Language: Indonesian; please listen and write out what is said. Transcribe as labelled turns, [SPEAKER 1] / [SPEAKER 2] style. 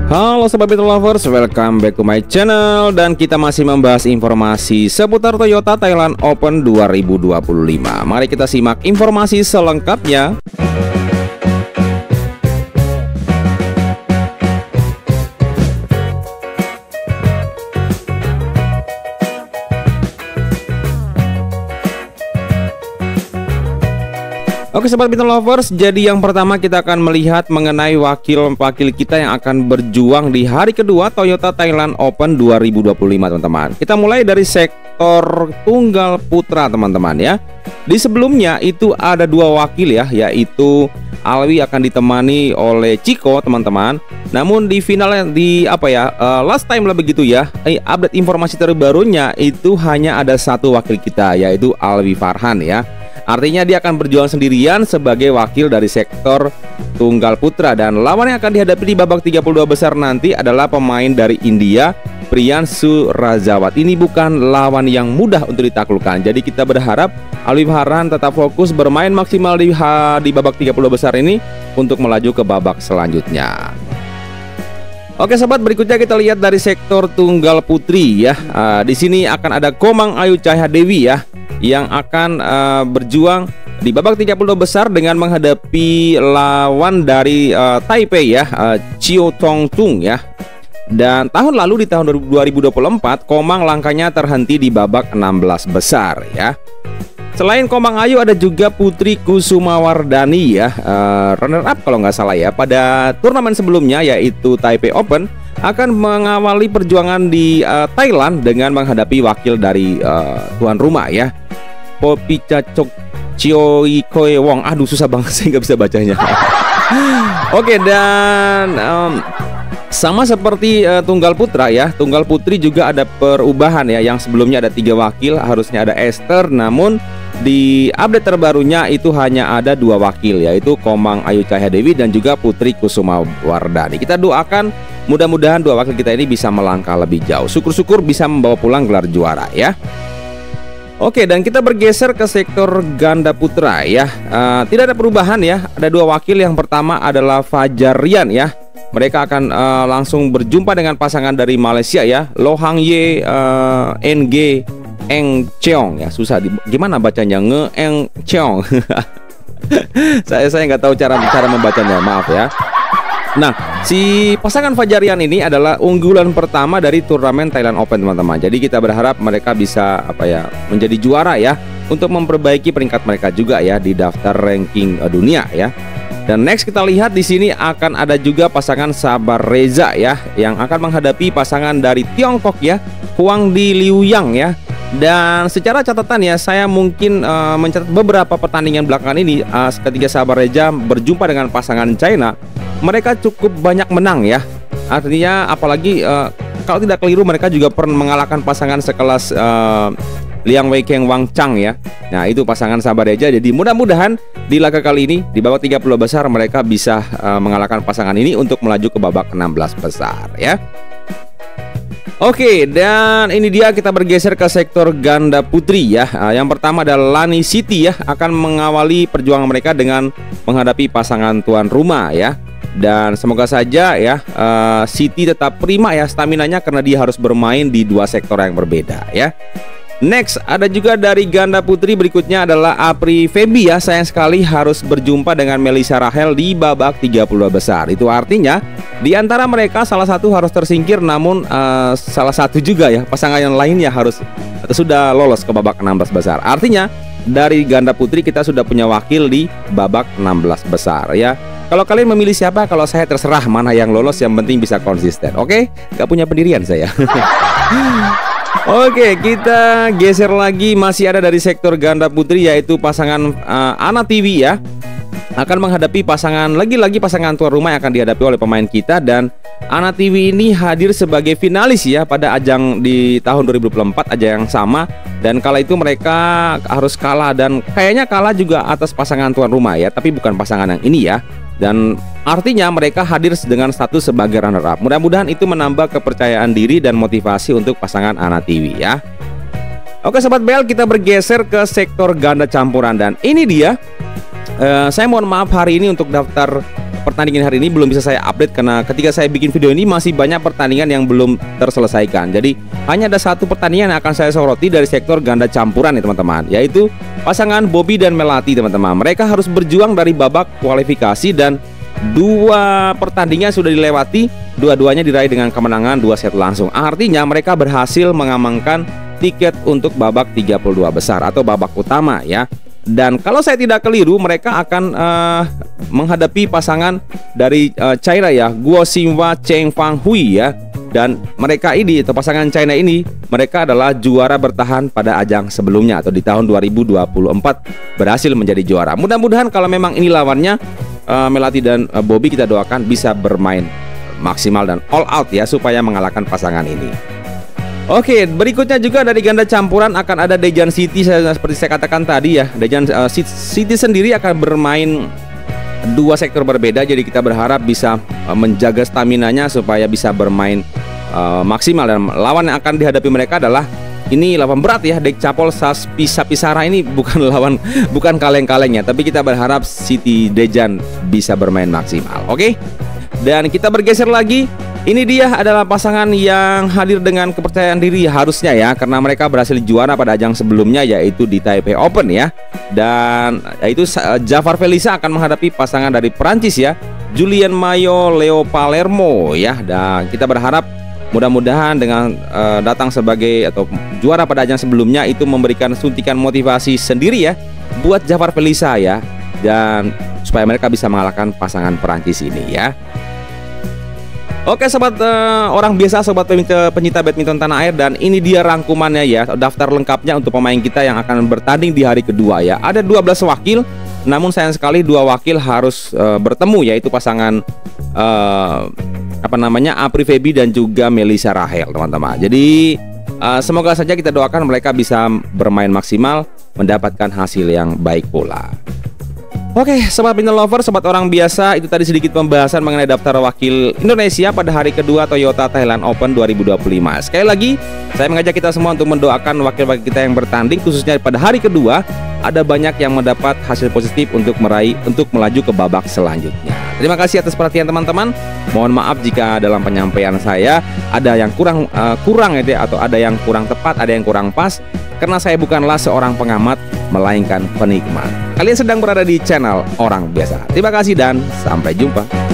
[SPEAKER 1] Halo Sobat Beetle Lovers, welcome back to my channel. Dan kita masih membahas informasi seputar Toyota Thailand Open 2025. Mari kita simak informasi selengkapnya. Oke Sobat Beetle Lovers, jadi yang pertama kita akan melihat mengenai wakil kita yang akan berjuang di hari kedua Toyota Thailand Open 2025 teman-teman. Kita mulai dari sektor tunggal putra teman-teman ya. Di sebelumnya itu ada dua wakil ya, yaitu Alwi akan ditemani oleh Chico teman-teman. Namun di finalnya last time lah begitu ya, update informasi terbarunya itu hanya ada satu wakil kita, yaitu Alwi Farhan ya. Artinya dia akan berjuang sendirian sebagai wakil dari sektor tunggal putra. Dan lawan yang akan dihadapi di babak 32 besar nanti adalah pemain dari India, Priyanshu Rajawat. Ini bukan lawan yang mudah untuk ditaklukkan. Jadi kita berharap Alwi Farhan tetap fokus bermain maksimal di babak 30 besar ini untuk melaju ke babak selanjutnya. Oke sobat, berikutnya kita lihat dari sektor tunggal putri ya. Di sini akan ada Komang Ayu Cahya Dewi ya, yang akan berjuang di babak 30 besar dengan menghadapi lawan dari Taipei ya, Chiu Tong Tung ya. Dan tahun lalu di tahun 2024 Komang langkahnya terhenti di babak 16 besar ya. Selain Komang Ayu ada juga Putri Kusumawardani ya, runner up kalau nggak salah ya pada turnamen sebelumnya yaitu Taipei Open, akan mengawali perjuangan di Thailand dengan menghadapi wakil dari tuan rumah ya, Popicachok Choi Koe Wong. Aduh susah banget saya nggak bisa bacanya. Oke, dan sama seperti tunggal putra ya, tunggal putri juga ada perubahan ya. Yang sebelumnya ada 3 wakil, harusnya ada Esther, namun di update terbarunya itu hanya ada 2 wakil, yaitu Komang Ayu Cahya Dewi dan juga Putri Kusumawardani. Kita doakan mudah-mudahan 2 wakil kita ini bisa melangkah lebih jauh. Syukur-syukur bisa membawa pulang gelar juara ya. Oke, dan kita bergeser ke sektor ganda putra ya. Tidak ada perubahan ya. Ada 2 wakil. Yang pertama adalah Fajar Rian ya. Mereka akan langsung berjumpa dengan pasangan dari Malaysia ya, Loh Hang Ye NG Eng Cheong ya, susah gimana bacanya, Eng Cheong. saya nggak tahu cara membacanya, maaf ya. Nah, si pasangan Fajarian ini adalah unggulan pertama dari turnamen Thailand Open teman-teman. Jadi kita berharap mereka bisa menjadi juara ya, untuk memperbaiki peringkat mereka juga ya di daftar ranking dunia ya. Dan next kita lihat di sini akan ada juga pasangan Sabar Reza ya, yang akan menghadapi pasangan dari Tiongkok ya, Huang Di Liu Yang ya. Dan secara catatan ya, saya mungkin mencatat beberapa pertandingan belakangan ini ketika Sabar Reza berjumpa dengan pasangan China, mereka cukup banyak menang ya. Artinya apalagi kalau tidak keliru mereka juga pernah mengalahkan pasangan sekelas Liang Weikeng Wang Chang ya. Nah itu pasangan Sabar Reza. Jadi mudah-mudahan di laga kali ini di babak 30 besar mereka bisa mengalahkan pasangan ini untuk melaju ke babak 16 besar ya. Oke, dan ini dia kita bergeser ke sektor ganda putri ya. Yang pertama adalah Lani City ya, akan mengawali perjuangan mereka dengan menghadapi pasangan tuan rumah ya. Dan semoga saja ya City tetap prima ya staminanya, karena dia harus bermain di 2 sektor yang berbeda ya. Next ada juga dari ganda putri berikutnya adalah Apri Feby ya. Sayang sekali harus berjumpa dengan Melissa Rahel di babak 30 besar. Itu artinya di antara mereka salah satu harus tersingkir, namun salah satu juga ya pasangan yang lainnya harus atau sudah lolos ke babak 16 besar. Artinya dari ganda putri kita sudah punya wakil di babak 16 besar ya. Kalau kalian memilih siapa, kalau saya terserah mana yang lolos, yang penting bisa konsisten. Oke, gak punya pendirian saya. Oke, kita geser lagi, masih ada dari sektor ganda putri yaitu pasangan Ana Tiwi ya, akan menghadapi pasangan lagi-lagi pasangan tuan rumah yang akan dihadapi oleh pemain kita. Dan Ana Tiwi ini hadir sebagai finalis ya pada ajang di tahun 2024, ajang yang sama, dan kala itu mereka harus kalah dan kayaknya kalah juga atas pasangan tuan rumah ya, tapi bukan pasangan yang ini ya. Dan artinya mereka hadir dengan status sebagai runner up. Mudah-mudahan itu menambah kepercayaan diri dan motivasi untuk pasangan Ana Tiwi ya. Oke Sobat Bel, kita bergeser ke sektor ganda campuran. Dan ini dia, saya mohon maaf hari ini untuk daftar pertandingan hari ini belum bisa saya update karena ketika saya bikin video ini masih banyak pertandingan yang belum terselesaikan. Jadi hanya ada satu pertandingan yang akan saya soroti dari sektor ganda campuran ya teman-teman, yaitu pasangan Bobby dan Melati teman-teman. Mereka harus berjuang dari babak kualifikasi dan 2 pertandingan sudah dilewati, dua-duanya diraih dengan kemenangan 2 set langsung. Artinya mereka berhasil mengamankan tiket untuk babak 32 besar atau babak utama ya. Dan kalau saya tidak keliru, mereka akan menghadapi pasangan dari China ya, Guo Xinhua Cheng Fang Hui ya. Dan mereka ini atau pasangan China ini, mereka adalah juara bertahan pada ajang sebelumnya atau di tahun 2024 berhasil menjadi juara. Mudah-mudahan kalau memang ini lawannya Melati dan Bobby, kita doakan bisa bermain maksimal dan all out ya supaya mengalahkan pasangan ini. Oke, berikutnya juga dari ganda campuran akan ada Dejan City. Seperti saya katakan tadi ya, Dejan City sendiri akan bermain 2 sektor berbeda. Jadi kita berharap bisa menjaga staminanya supaya bisa bermain maksimal. Dan lawan yang akan dihadapi mereka adalah ini lawan berat ya, Dek Capol Sapisara ini bukan kaleng-kalengnya. Tapi kita berharap City Dejan bisa bermain maksimal. Oke, dan kita bergeser lagi. Ini dia adalah pasangan yang hadir dengan kepercayaan diri harusnya ya, karena mereka berhasil juara pada ajang sebelumnya yaitu di Taipei Open ya. Dan yaitu Jafar Felisa akan menghadapi pasangan dari Perancis ya, Julian Mayo Leo Palermo ya. Dan kita berharap mudah-mudahan dengan datang sebagai atau juara pada ajang sebelumnya itu memberikan suntikan motivasi sendiri ya buat Jafar Felisa ya, dan supaya mereka bisa mengalahkan pasangan Perancis ini ya. Oke sobat orang biasa, sobat pencinta badminton tanah air, dan ini dia rangkumannya ya, daftar lengkapnya untuk pemain kita yang akan bertanding di hari kedua ya. Ada 12 wakil, namun sayang sekali 2 wakil harus bertemu, yaitu pasangan Apri Feby dan juga Melissa Rahel teman-teman. Jadi semoga saja kita doakan mereka bisa bermain maksimal, mendapatkan hasil yang baik pula. Oke, sobat badminton lover, sobat orang biasa, itu tadi sedikit pembahasan mengenai daftar wakil Indonesia pada hari kedua Toyota Thailand Open 2025. Sekali lagi, saya mengajak kita semua untuk mendoakan wakil-wakil kita yang bertanding, khususnya pada hari kedua. Ada banyak yang mendapat hasil positif untuk melaju ke babak selanjutnya. Terima kasih atas perhatian teman-teman. Mohon maaf jika dalam penyampaian saya ada yang kurang ya, atau ada yang kurang tepat, ada yang kurang pas, karena saya bukanlah seorang pengamat, melainkan penikmat. Kalian sedang berada di channel Orang Biasa. Terima kasih dan sampai jumpa.